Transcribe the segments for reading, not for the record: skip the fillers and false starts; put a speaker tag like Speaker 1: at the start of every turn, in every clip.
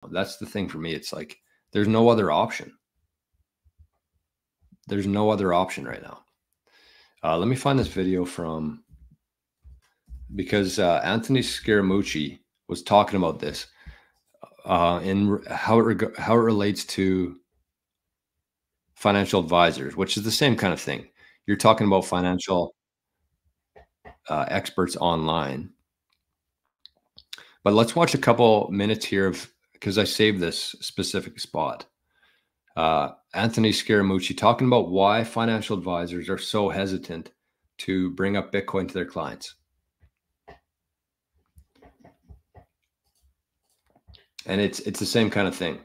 Speaker 1: That's the thing for me. It's like, there's no other option. There's no other option right now. Let me find this video because Anthony Scaramucci was talking about this and how it relates to financial advisors, which is the same kind of thing. You're talking about financial experts online. But let's watch a couple minutes here because I saved this specific spot. Anthony Scaramucci talking about why financial advisors are so hesitant to bring up Bitcoin to their clients. And it's the same kind of thing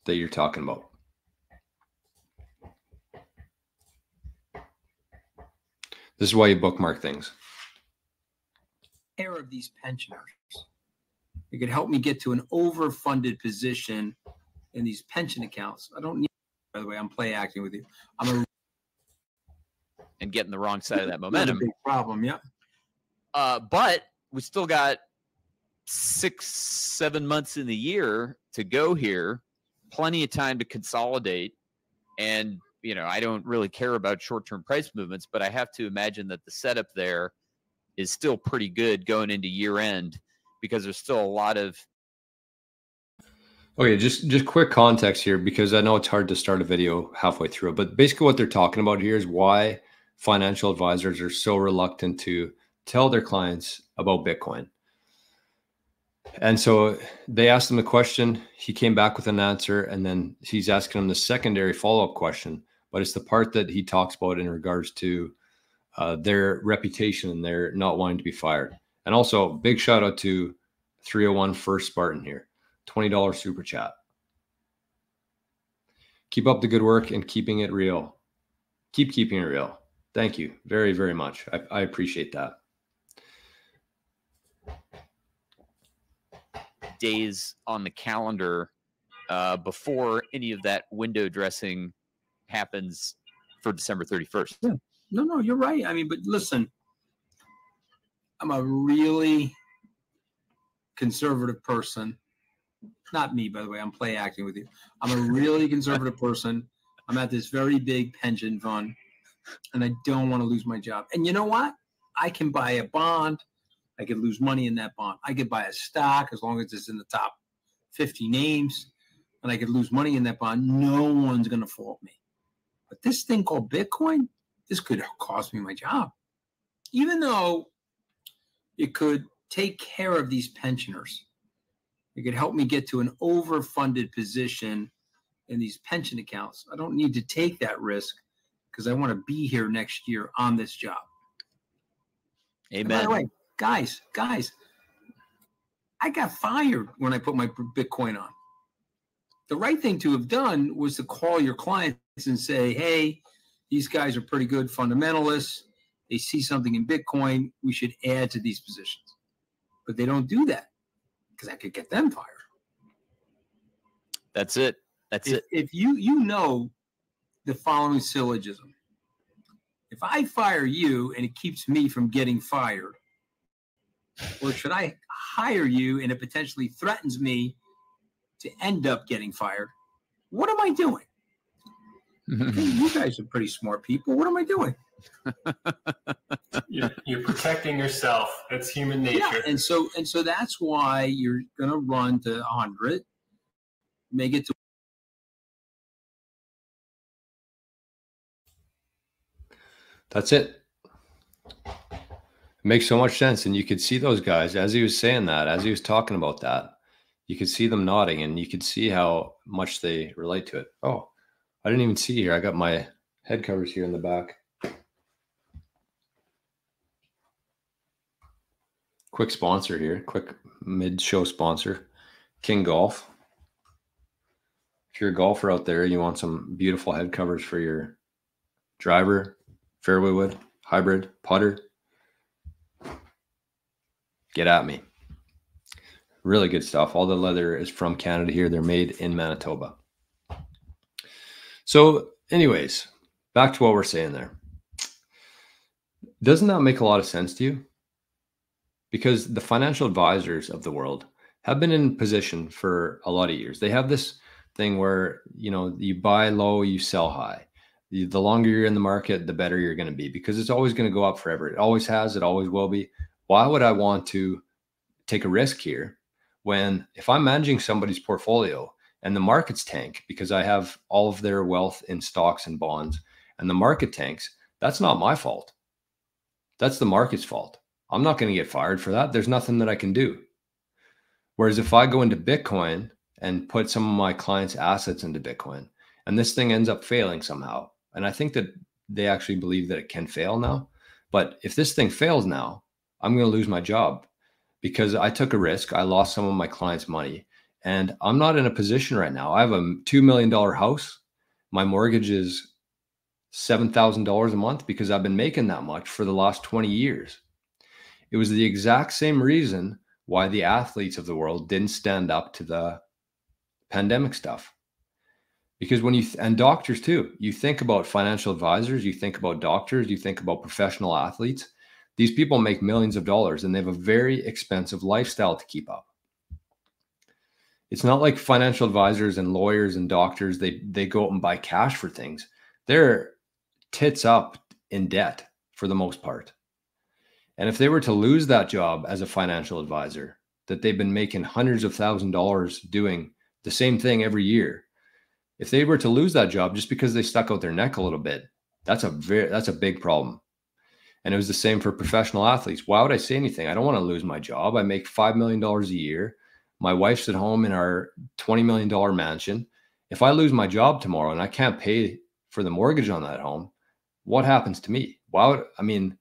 Speaker 1: that you're talking about. This is why you bookmark things.
Speaker 2: Care of these pensioners. It could help me get to an overfunded position in these pension accounts. I don't need, by the way, I'm play acting with you.
Speaker 3: And getting the wrong side of that momentum.
Speaker 2: Big problem, yeah.
Speaker 3: But we still got 6-7 months in the year to go here. Plenty of time to consolidate. And, you know, I don't really care about short-term price movements, but I have to imagine that the setup there is still pretty good going into year end, because there's still a lot of.
Speaker 1: Okay, just quick context here, because I know it's hard to start a video halfway through, but basically what they're talking about here is why financial advisors are so reluctant to tell their clients about Bitcoin. And so they asked him a question, he came back with an answer, and then he's asking him the secondary follow-up question, but it's the part that he talks about in regards to their reputation and their not wanting to be fired. And also, big shout out to 301 First Spartan here, $20 super chat. Keep up the good work and keeping it real. Keep keeping it real. Thank you very, very much. I appreciate that.
Speaker 3: Days on the calendar before any of that window dressing happens for December 31st.
Speaker 2: Yeah. No, you're right. I mean, but listen, I'm a really conservative person. Not me, by the way. I'm play acting with you. I'm a really conservative person. I'm at this very big pension fund, and I don't want to lose my job. And you know what? I can buy a bond. I could lose money in that bond. I could buy a stock as long as it's in the top 50 names, and I could lose money in that bond. No one's going to fault me. But this thing called Bitcoin, this could cost me my job. Even though it could take care of these pensioners, it could help me get to an overfunded position in these pension accounts. I don't need to take that risk because I want to be here next year on this job.
Speaker 3: Amen.
Speaker 2: And by the way, guys, I got fired when I put my Bitcoin on. The right thing to have done was to call your clients and say, hey, these guys are pretty good fundamentalists. They see something in Bitcoin. We should add to these positions. But they don't do that because I could get them fired.
Speaker 3: That's it.
Speaker 2: If you know the following syllogism, if I fire you and it keeps me from getting fired, or should I hire you and it potentially threatens me to end up getting fired, what am I doing? Hey, you guys are pretty smart people. What am I doing?
Speaker 4: You're protecting yourself. That's human nature.
Speaker 2: Yeah, and so that's why you're gonna run to 100, make it to.
Speaker 1: That's it. It makes so much sense, and you could see those guys as he was saying that, as he was talking about that. You could see them nodding, and you could see how much they relate to it. Oh, I didn't even see here. I got my head covers here in the back. Quick sponsor here, quick mid-show sponsor, King Golf. If you're a golfer out there, you want some beautiful head covers for your driver, fairway wood, hybrid, putter, get at me. Really good stuff. All the leather is from Canada here. They're made in Manitoba. So anyways, back to what we're saying there. Doesn't that make a lot of sense to you? Because the financial advisors of the world, have been in position for a lot of years. They have this thing where, you know, you buy low, you sell high. The longer you're in the market, the better you're going to be, because it's always going to go up forever. It always has, it always will be. Why would I want to take a risk here when, if I'm managing somebody's portfolio and the markets tank because I have all of their wealth in stocks and bonds and the market tanks, that's not my fault. That's the market's fault. I'm not going to get fired for that. There's nothing that I can do. Whereas if I go into Bitcoin and put some of my clients' assets into Bitcoin and this thing ends up failing somehow, and I think that they actually believe that it can fail now, but if this thing fails now, I'm going to lose my job because I took a risk. I lost some of my clients' money, and I'm not in a position right now. I have a $2 million house. My mortgage is $7,000 a month because I've been making that much for the last 20 years. It was the exact same reason why the athletes of the world didn't stand up to the pandemic stuff. Because when you, and doctors too, you think about financial advisors, you think about doctors, you think about professional athletes. These people make millions of dollars and they have a very expensive lifestyle to keep up. It's not like financial advisors and lawyers and doctors, they go out and buy cash for things. They're tits up in debt for the most part. And if they were to lose that job as a financial advisor, that they've been making hundreds of thousands of dollars doing the same thing every year, if they were to lose that job just because they stuck out their neck a little bit, that's a big problem. And it was the same for professional athletes. Why would I say anything? I don't want to lose my job. I make $5 million a year. My wife's at home in our $20 million mansion. If I lose my job tomorrow and I can't pay for the mortgage on that home, what happens to me? Why would, I mean,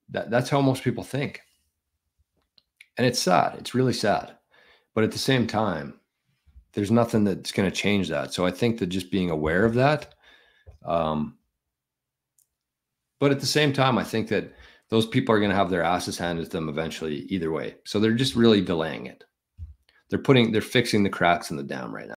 Speaker 1: that's how most people think. And it's sad. It's really sad. But at the same time, there's nothing that's going to change that. So I think that just being aware of that. But at the same time, I think that those people are going to have their asses handed to them eventually either way. So they're just really delaying it. They're fixing the cracks in the dam right now.